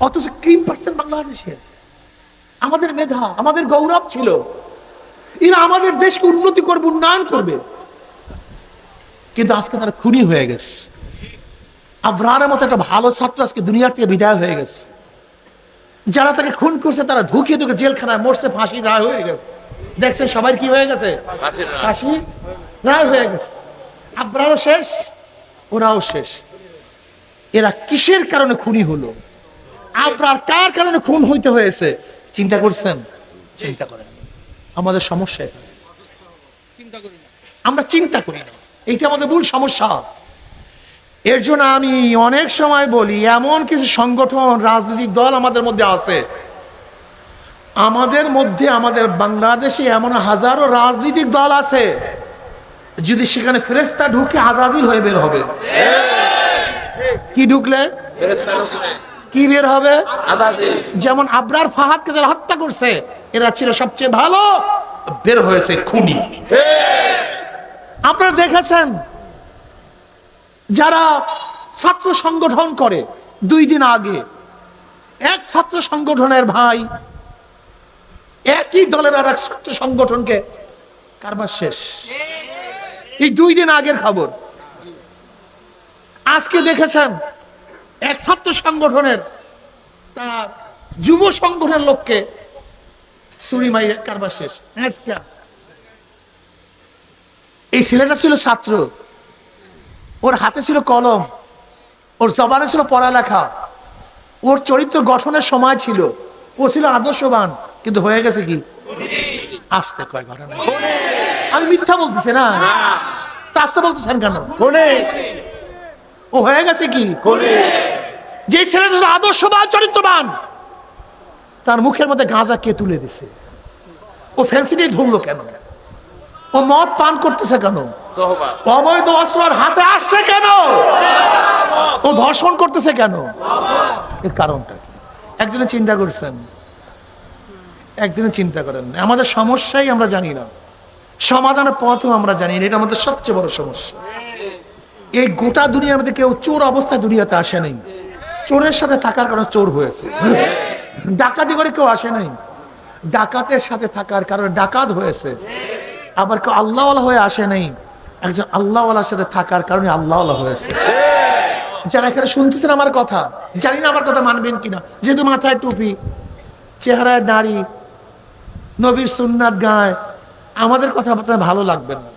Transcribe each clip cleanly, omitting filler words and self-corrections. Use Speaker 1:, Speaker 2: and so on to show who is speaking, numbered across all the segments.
Speaker 1: অথচ cream percent বাংলাদেশে। আমাদের মেধা, আমাদের গৌরব ছিল, এরা আমাদের দেশকে উন্নতি করবে, উন্নয়ন করবে, কিন্তু আজকে তারা খুনি হয়ে গেছে। আবরারের মতো একটা ভালো ছাত্র আজকে দুনিয়ার থেকে বিদায় হয়ে গেছে। যারা তাকে খুন করছে তারা ধুকিয়ে ধুকে জেলখানায় মরছে, ফাঁসি রায় হয়ে গেছে। দেখছেন সবাই কি হয়ে গেছে, ফাঁসি রায় হয়ে গেছে। আবরারও শেষ, ওরাও শেষ। এরা কিসের কারণে খুনি হলো? আবরার কার কারণে খুন হইতে হয়েছে চিন্তা করছেন? চিন্তা করেন। আমাদের সমস্যা আমরা চিন্তা করি না, এইটা আমাদের মূল সমস্যা। এর জন্য আমি অনেক সময় বলি, এমন কিছু সংগঠন, রাজনৈতিক দল আমাদের মধ্যে আছে, আমাদের মধ্যে, আমাদের বাংলাদেশে এমন হাজারো রাজনৈতিক দল আছে, যদি সেখানে ফেরেশতা ঢুকে আজাজিল হয়ে বের হবে। কি ঢুকলে কি বের হবে? যেমন আবরার ফাহাদকে যারা হত্যা করছে, এরা ছিল সবচেয়ে ভালো, বের হয়েছে খুনি। আপনারা দেখেছেন যারা ছাত্র সংগঠন করে, 2 দিন আগে এক ছাত্র সংগঠনের ভাই একই দলের আর এক ছাত্র সংগঠনকে কারবার শেষ। এই 2 দিন আগের খবর। আজকে দেখেছেন এক ছাত্র সংগঠনের তার যুব সংগঠনের লোককে ছুরি মাইরে কারবার শেষ। আজকে এই ছেলেটা ছিল ছাত্র, ওর হাতে ছিল কলম, ওর জবানে ছিল পড়ালেখা, ওর চরিত্র গঠনের সময় ছিল, ও ছিল আদর্শবান, কিন্তু হয়ে গেছে কি? আস্তে কয় ঘটনা। আমি মিথ্যা বলতেছি না, তা আস্তে বলতেছেন কেন? ও হয়ে গেছে কি? যে ছেলেটা আদর্শবান, চরিত্রবান, তার মুখের মধ্যে গাঁজা কে তুলে দিছে? ও ফ্যান্সিটি ধরলো কেন? ও মদ পান করতেছে কেন? অবৈধ অস্ত্র হাতে আসছে কেন? ও ধর্ষণ করতেছে কেন? এর কারণটা কি? একদিনে চিন্তা করছেন? একদিনে চিন্তা করেন? আমাদের সমস্যাই আমরা জানি না, সমাধানের পথও আমরা জানি না। এটা আমাদের সবচেয়ে বড় সমস্যা। এই গোটা দুনিয়ার মধ্যে কেউ চোর অবস্থায় দুনিয়াতে আসে নাই, চোরের সাথে থাকার কারণে চোর হয়েছে। ডাকাতি করে কেউ আসে নাই, ডাকাতের সাথে থাকার কারণে ডাকাত হয়েছে। আবার কেউ আল্লাহওয়ালা হয়ে আসে নাই, একজন আল্লাহওয়ালার সাথে থাকার কারণে আল্লাহওয়ালা হয়েছে। যারা এখানে শুনতেছেন আমার কথা, জানি না আমার কথা মানবেন কিনা, যেহেতু মাথায় টুপি, চেহারায় দাড়ি, নবীর সুন্নাত গায়, আমাদের কথা আপনার ভালো লাগবে না।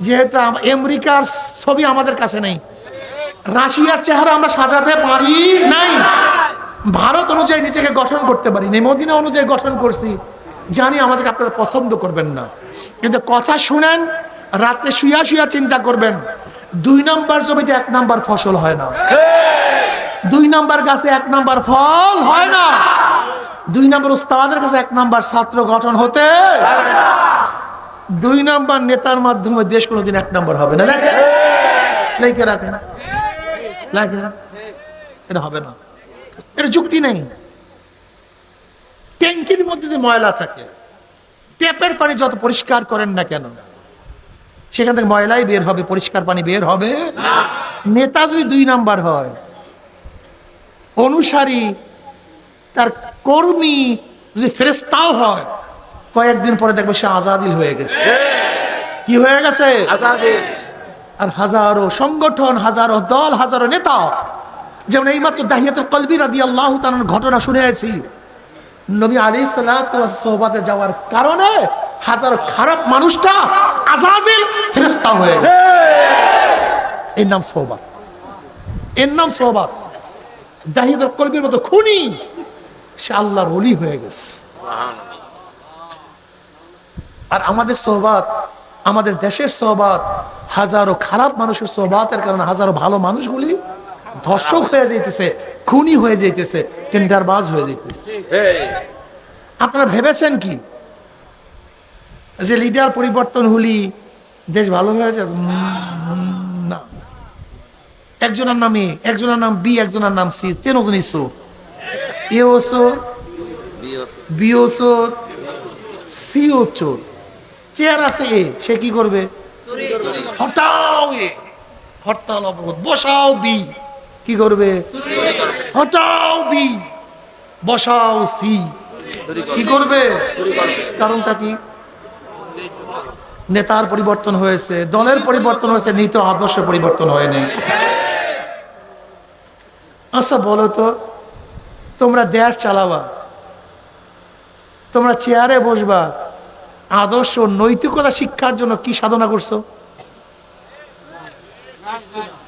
Speaker 1: যেহেতু আমেরিকার ছবি আমাদের কাছে নেই, রাশিয়ার চেহারা আমরা সাজাতে পারি নাই, ভারত অনুযায়ী নিজেকে গঠন করতে পারি নাই, মদিনা অনুযায়ী গঠন করছি। জানি আমাদেরকে আপনারা পছন্দ করবেন না, কিন্তু কথা শুনেন, রাত্রে শুয়া শুয়া চিন্তা করবেন। 2 নম্বর জমিতে 1 নম্বর ফসল হয় না, 2 নম্বর গাছে 1 নম্বর ফল হয় না, 2 নম্বর উস্তাদের কাছে 1 নম্বর ছাত্র গঠন হতে, 2 নম্বর নেতার মাধ্যমে দেশ কোনোদিন 1 নম্বর হবে না। লেখে রাখেন, এটা হবে না, এটা যুক্তি নেই। ট্যাঙ্কির মধ্যে যে ময়লা থাকে, ট্যাপের পানি যত পরিষ্কার করেন না কেন, সেখান থেকে ময়লাই বের হবে, পরিষ্কার পানি বের হবে না। নেতা যদি 2 নাম্বার হয়, অনুসারী তার কর্মী যদি ফেরেশতাও হয়, কয়েকদিন পরে দেখবে সে আজাদিল হয়ে গেছে। কি হয়ে গেছে? আজাদিল। আর হাজারো সংগঠন, হাজারো দল, হাজারো নেতা, যেমন এইমাত্র দাহিয়াতুল কলবি রাদিয়াল্লাহু তাআলার ঘটনা শুনেছি। নবী আলাইহিস সালাতু ওয়াস সোহবাতে যাওয়ার কারণে হাজারো খারাপ মানুষটা আজাজিল ফেরেশতা হয়ে গেছে। এর নাম সোহবাত, এর নাম সোহবাত। দাহিয়াতুল কলবির মতো খুনি সে আল্লাহর ওলি হয়ে গেছে। আর আমাদের সোহবাত, আমাদের দেশের সোহবাত, হাজারো খারাপ মানুষের সোহবাতের কারণে হাজারো ভালো মানুষগুলি ধর্ষক হয়ে যাইতেছে, খুনি হয়ে যাইতেছে, টেন্ডারবাজ হয়ে যাইতেছে। আপনারা ভেবেছেন কি যে লিডার পরিবর্তন হলি দেশ ভালো হয়ে যাবে? না। একজনের নাম এ, একজনের নাম বি, একজনের নাম সি, 3 জনই চোর। এও চোর, বিও চোর, সিও চোর। চেয়ার আছে এ, সে কি করবে? হটাও এ, হরতাল অবরোধ। বসাও বি, কি করবে? হটাও বি, বসাও সি, কি করবে? কারণটা কি? নেতার পরিবর্তন হয়েছে, দলের পরিবর্তন হয়েছে, নীত আদর্শ পরিবর্তন হয়নি। আচ্ছা বলো তো, তোমরা দেশ চালাবা, তোমরা চেয়ারে বসবা, আদর্শ নৈতিকতা শিক্ষার জন্য কি সাধনা করছো,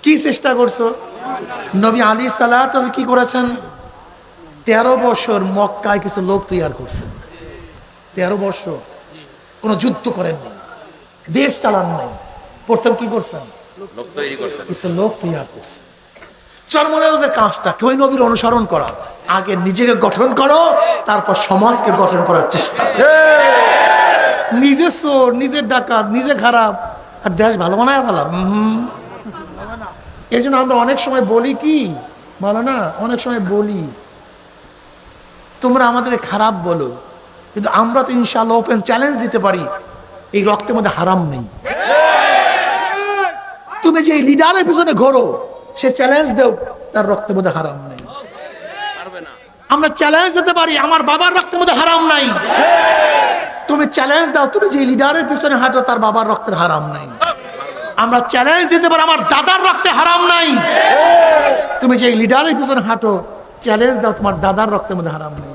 Speaker 1: কি চেষ্টা করছো? নবী আলী সালাত কি করেছেন? 13 বছর মক্কায় কিছু লোক তৈরি করছেন। 13 বছর কোনো যুদ্ধ করেননি, দেশ চালান নাই, প্রথম কি করছেন? কিছু লোক তৈরি করছেন। চরমনাদের কাজটা কেউ নবীর অনুসরণ করা, আগে নিজেকে গঠন করো, তারপর সমাজকে গঠন করার চেষ্টা। নিজের চোর, নিজের ডাকাত, নিজে খারাপ, আর দেশ ভালো বানায় ভালো। এই জন্য আমরা অনেক সময় বলি কি, বলো না, অনেক সময় বলি তোমরা আমাদের খারাপ বলো, কিন্তু আমরা তো ইনশাআল্লাহ ওপেন চ্যালেঞ্জ দিতে পারি, এই রক্তের মধ্যে হারাম নেই। তুমি যে লিডারের পিছনে ঘোরো, সে চ্যালেঞ্জ দেও, তার রক্তের মধ্যে হারাম নেই। আমরা চ্যালেঞ্জ দিতে পারি, আমার বাবার রক্তের মধ্যে হারাম নাই। তুমি চ্যালেঞ্জ দাও, তুমি যে লিডারের পিছনে হাঁটো, তার বাবার রক্তের হারাম নাই। আমরা চ্যালেঞ্জ দিতে পারি, আমার দাদার রক্তে হারাম নাই। তুমি যে লিডারের পিছনে হাঁটো, চ্যালেঞ্জ দাও, তোমার দাদার রক্তের মধ্যে হারাম নাই।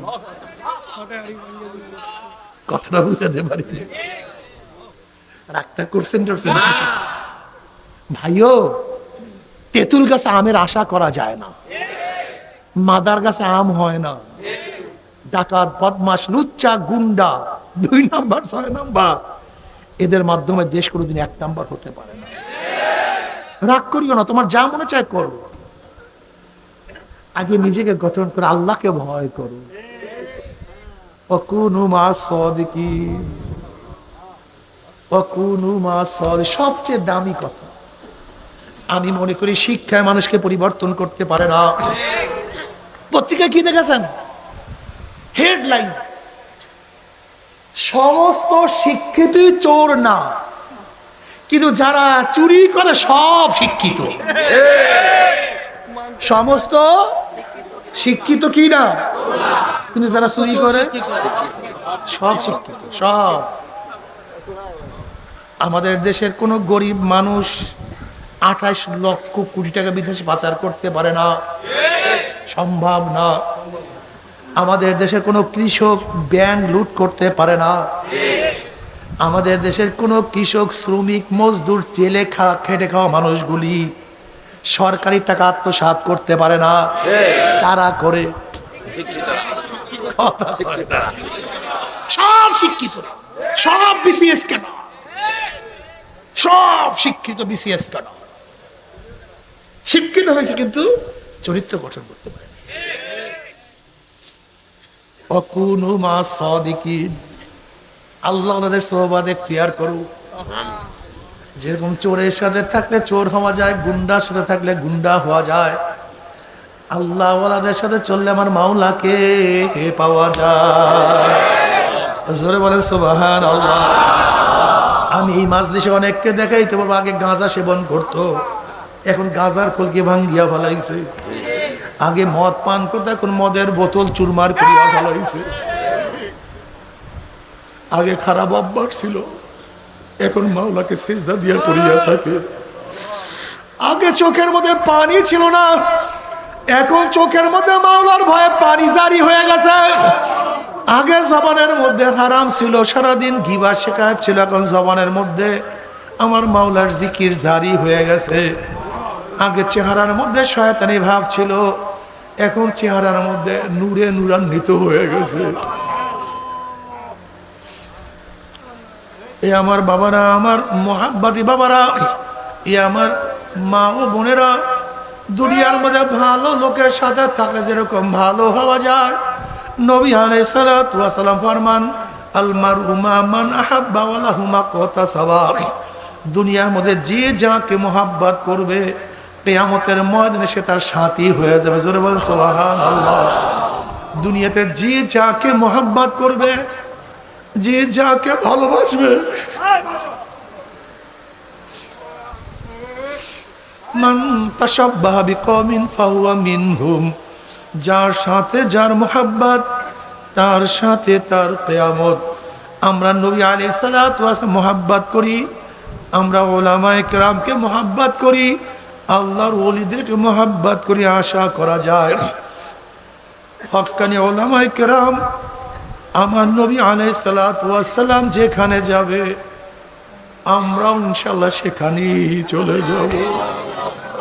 Speaker 1: কথাটা বুঝাতে পারি? রাগটা করছেন ভাইও, তেঁতুল গাছে আমের আশা করা যায় না, মাদার গাছে আম হয় না। ডাকাত, বদমাশ, লুচ্চা, গুন্ডা 2 নাম্বার 6 নাম্বার, এদের মাধ্যমে দেশ কোনোদিন 1 নাম্বার হতে পারে না। রাগ করিও না, তোমার যা মনে চায় করো, আগে নিজেকে গঠন করো, আল্লাহকে ভয় করো। ওয়াকুনু মা'আস সাদিকিন, ওয়াকুনু মা'আস সাদিকিন, সবচেয়ে দামি কথা। আমি মনে করি শিক্ষায় মানুষকে পরিবর্তন করতে পারে না। পত্রিকা কি দেখেছেন? হেডলাইন, সমস্ত শিক্ষিতই চোর না, কিন্তু যারা চুরি করে সব শিক্ষিত। সমস্ত শিক্ষিত কি না, কিন্তু যারা চুরি করে সব শিক্ষিত। সব। আমাদের দেশের কোন গরিব মানুষ 28 লক্ষ কোটি টাকা বিদেশে পাচার করতে পারে না, সম্ভব না। আমাদের দেশের কোনো কৃষক ব্যাংক লুট করতে পারে না। আমাদের দেশের কোনো কৃষক, শ্রমিক, মজদুর, জেলে খেটে খাওয়া মানুষগুলি সরকারি টাকা আত্মসাৎ করতে পারে না। কারা করে? সব শিক্ষিত, সব বিসিএস কেন, সব শিক্ষিত বিসিএস কেন, শিক্ষিত হয়েছে কিন্তু চরিত্র গঠন করতে পারে। ওয়াকুনু মা'আস সাদিকিন, আল্লাহ ওনাদের সোহবত এখতিয়ার করুক। যেরকম চোরের সাথে থাকলে চোর হওয়া যায়, গুন্ডার সাথে থাকলে গুন্ডা হওয়া যায়, আল্লাহ ওয়ালাদের সাথে চললে আমার মাওলাকে পাওয়া যায়। জোরে বলেন সুবহানাল্লাহ। আমি এই মাজলিসে অনেককে দেখাইতে পারবো, আগে গাঁজা সেবন করতো, এখন গাঁজার কলকে ভাঙ্গিয়া ফেলাইছে। আগে মদ পান করতো, এখন মদের বোতল চুরমার করিয়া ফেলাইছে। আগে খারাপ অভ্যাস ছিল, এখন মাওলাকে সিজদা দিয়া করিয়া থাকে। আগে চোখের মধ্যে পানি ছিল না, এখন চোখের মধ্যে মাওলার ভয়ে পানি জারি হয়ে গেছে। আগে জবানের মধ্যে হারাম ছিল, সারাদিন গিবা শেখায় ছিল, এখন জবানের মধ্যে আমার মাওলার জিকির জারি হয়ে গেছে। আগে চেহারার মধ্যে শয়তানি ভাব ছিল, এখন চেহারার মধ্যে নূরে নূরান্বিত হয়ে গেছে। এ আমার বাবারা, আমার মুহাব্বতি বাবারা, এ আমার মা ও বোনেরা, দুনিয়ার মধ্যে ভালো লোকের সাথে থাকলে যেরকম ভালো হওয়া যায়, নবী আলাইহিস সালাতু ওয়াস সালাম ফরমান, আল মারউ মা মান আহাব্বা ওয়া লাহু মা কাতাসাবা। দুনিয়ার মধ্যে যে যাকে মোহাব্বত করবে, কিয়ামতের ময়দানে সে তার সাথী হয়ে যাবে। জোরে বলেন সুবহানাল্লাহ। দুনিয়াতে যে যাকে মোহাব্বত করবে, যে যাকে ভালোবাসবে, মান তাশাব্বাহা বিকওমিন ফাহুয়া মিনহুম, যার সাথে যার মোহাব্বত তার সাথে তার কিয়ামত। আমরা নবী আলাইহিস সালাতু ওয়াস সালাম মোহাব্বত করি, আমরা উলামায়ে কেরামকে মোহাব্বত করি, আল্লাহর ওলিদেরকে মোহাব্বত করি। আশা করা যায় হক্কানি উলামায়ে কেরাম আমার নবী আলাইহিস সালাতু ওয়াস সালাম যেখানে যাবে আমরাও ইনশাআল্লাহ সেখানেই চলে যাব।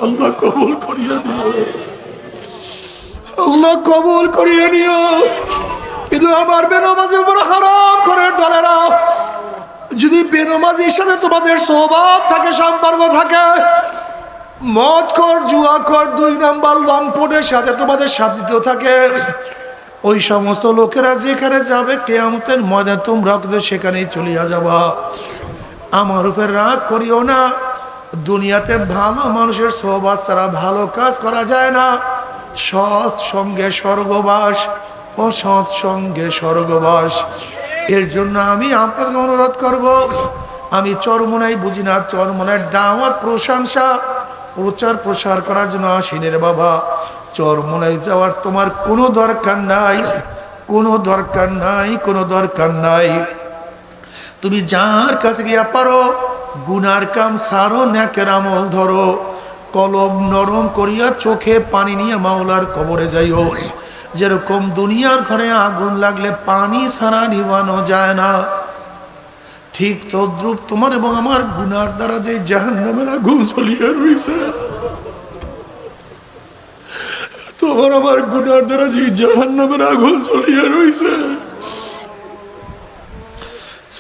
Speaker 1: আল্লাহ কবুল করিয়ে নিও, আল্লাহ কবুল করিয়ে নিও। কিন্তু আমার বেনামাজি উপর হারাম করে দলেরা যদি বেনামাজির সাথে তোমাদের সোহবত থাকে, সম্পর্ক থাকে, মদ কর, জুয়া কর, 2 নাম্বার লম্পটের সাথে তোমাদের সাথিত্ব থাকে, ওই সমস্ত লোকেরা যেখানে যাবে কিয়ামতের ময়দানে তোমরা কিন্তু সেখানেই চলিয়া যাবা। আমার উপর রাগ করিও না। দুনিয়াতে ভালো মানুষের সোহবত ছাড়া ভালো কাজ করা যায় না। সৎ সঙ্গে স্বর্গবাস, অসৎ সঙ্গে স্বর্গবাস। এর জন্য আমি আপনাদের অনুরোধ করব, আমি চরমোনাই বুঝি না, চরমোনার দাওয়াত প্রশংসা প্রচার প্রসার করার জন্য আসিনি রে বাবা। চরমোনাই যাওয়ার তোমার কোনো দরকার নাই, কোনো দরকার নাই, কোনো দরকার নাই। তুমি যার কাছে গিয়া পারো গুনার কাম সারো, নেকের আমল ধরো, কলব নরম করিয়া চোখে পানি নিয়ে মাওলার কবরে যাইও। যেরকম দুনিয়ার ঘরে আগুন লাগলে পানি ছাড়া নিবানো যায় না, ঠিক তদ্রুপ তোমার এবং আমার গুনার দ্বারা যে জাহান্নামের আগুন জ্বলিয়ে রয়েছে, তোমার আমার গুনার দ্বারা যে জাহান্নামের আগুন জ্বলিয়ে রয়েছে,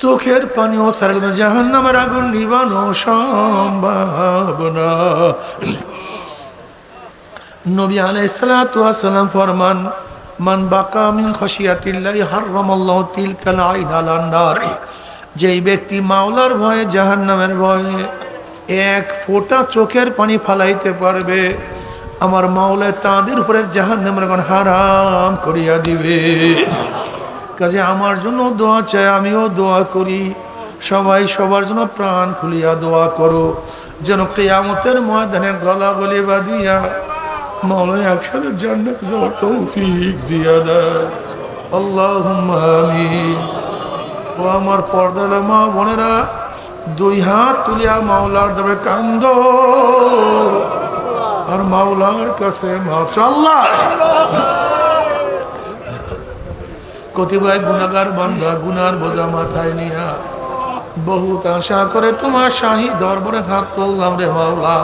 Speaker 1: চোখের পানিও ছাড়া জাহান্নামের আগুন নিবানো সম্ভব না। নবী আলাইহিস সালাতু ওয়াস সালাম ফরমান, মান বাকা মিন খাশিয়াতিল্লাহি হারামাল্লাহু তিলকাল আইন আলান নার। যেই ব্যক্তি মাওলার ভয়ে, জাহান্নামের ভয়ে 1 ফোঁটা চোখের পানি ফালাইতে পারবে, আমার মাওলা তাদের উপরে জাহান্নামের আগুন হারাম করিয়া দিবে। কাজে আমার জন্য দোয়া চাই, আমিও দোয়া করি, সবাই সবার জন্য প্রাণ খুলিয়া দোয়া করো, যেন কিয়ামতের ময়দানে গলাগলি বাঁধিয়া মাওলা একসাথে জান্নাতে যাওয়ার তৌফিক দিয়া দেয়। আল্লাহুম্মা আমিন। ও আমার পর্দার মা বোনেরা, 2 হাত তুলিয়া মাওলার দরবারে কান্দো আর মাওলার কাছে মাফ আল্লাহ। কতিপয় গুনাহগার বান্দা গুনার বোঝা মাথায় নিয়া বহুত আশা করে তোমার শাহী দরবারে হাত তুললাম রে মাওলা।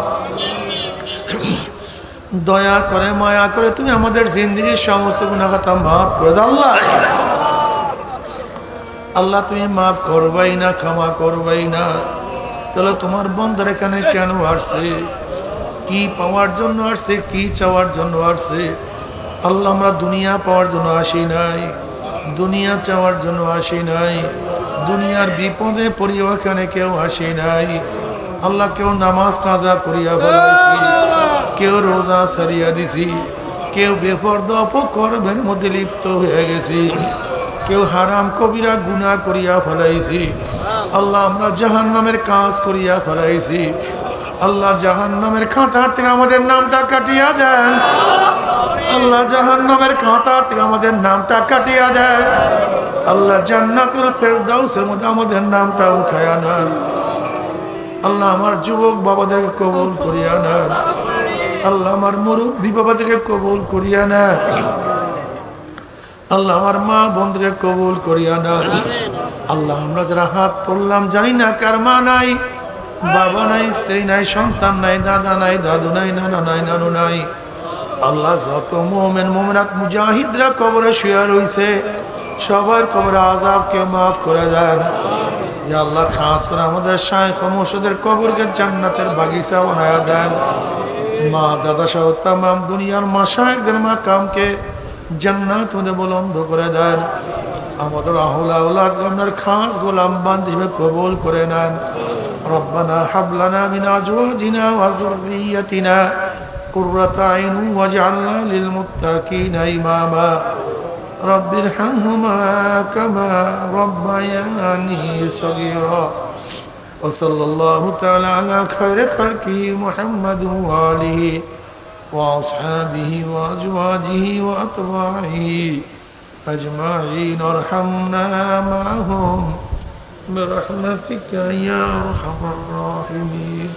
Speaker 1: দয়া করে মায়া করে তুমি আমাদের জিন্দেগির সমস্ত গুনাহ খাতা মাফ করে দাও আল্লাহ। আল্লাহ তুমি মাফ করবাই না, ক্ষমা করবাই না। তাহলে তোমার বন্ধুর এখানে কেন আসছে, কি পাওয়ার জন্য আসছে, কি চাওয়ার জন্য আসছে? আল্লাহ আমরা দুনিয়া পাওয়ার জন্য আসি নাই, দুনিয়া চাওয়ার জন্য আসি নাই, দুনিয়ার বিপদে পড়িয়া এখানে কেউ আসি নাই। আল্লাহ কেউ নামাজ কাজা করিয়া ফেলাইছি, কেউ রোজা ছাড়িয়া দিছি, কেউ বেপরদা অপকর্মের মধ্যে লিপ্ত হয়ে গেছি, কেউ হারাম কবিরা গুনাহ করিয়া ফেলাইছি। আল্লাহ আমরা জাহান্নামের কাজ করিয়া ফেলাইছি। আল্লাহ জাহান্নামের খাতার থেকে আমাদের নামটা কাটিয়া দেন। আল্লাহ জাহান্নামের খাতার থেকে আমাদের নামটা কাটিয়া দেন। আল্লাহ জান্নাতুল ফেরদাউসের মধ্যে আমাদের নামটা উঠায়া নেন। আল্লাহ আমার যুবক বাবাদেরকে কবুল করিয়া নেন। আল্লাহ আমার মুরব্বী বাবাদেরকে কবুল করিয়া নেন। আল্লাহ আমার মা বোনদেরকে কবুল করিয়া নেন। আল্লাহ আমরা যারা হাত তুললাম জানি না কার মা নাই, বাবা নাই, স্ত্রী নাই, সন্তান নাই, দাদা নাই, দাদু নাই, নানা নাই, নানু নাই। আল্লাহ যত মুমিন মুমিনাত মুজাহিদরা কবরে শুয়ে রইছে সবার কবরে আযাবকে মাফ করে দেন। ইয়া আল্লাহ খাস করে আমাদের শাইখ ও মুর্শিদের কবরকে জান্নাতের বাগিচা বানায়া দেন। মা দাদা সহ তামাম দুনিয়ার মাশায়েখদের মাকামকে জান্নাত মধ্যে বুলন্দ করে দেন। আমাদের আহলা আওলাদ আপনার খাস গোলাম বান্দী কবুল করে নেন। রব্বানা হাব লানা মিন আজওয়াজিনা ওয়া যুররিয়াতিনা কুররাতা আইন ওয়াজআলনা লিল মুত্তাকিনা ইমামা। রব্বিরহামহুমা কামা রব্বায়ানি সগীরা। ওয়া সাল্লাল্লাহু তাআলা আলা খায়রি খালকি মুহাম্মাদ ওয়া আলিহি وأصحابه وأزواجه وأتباعه أجمعين ارحمنا معهم برحمتك يا أرحم الراحمين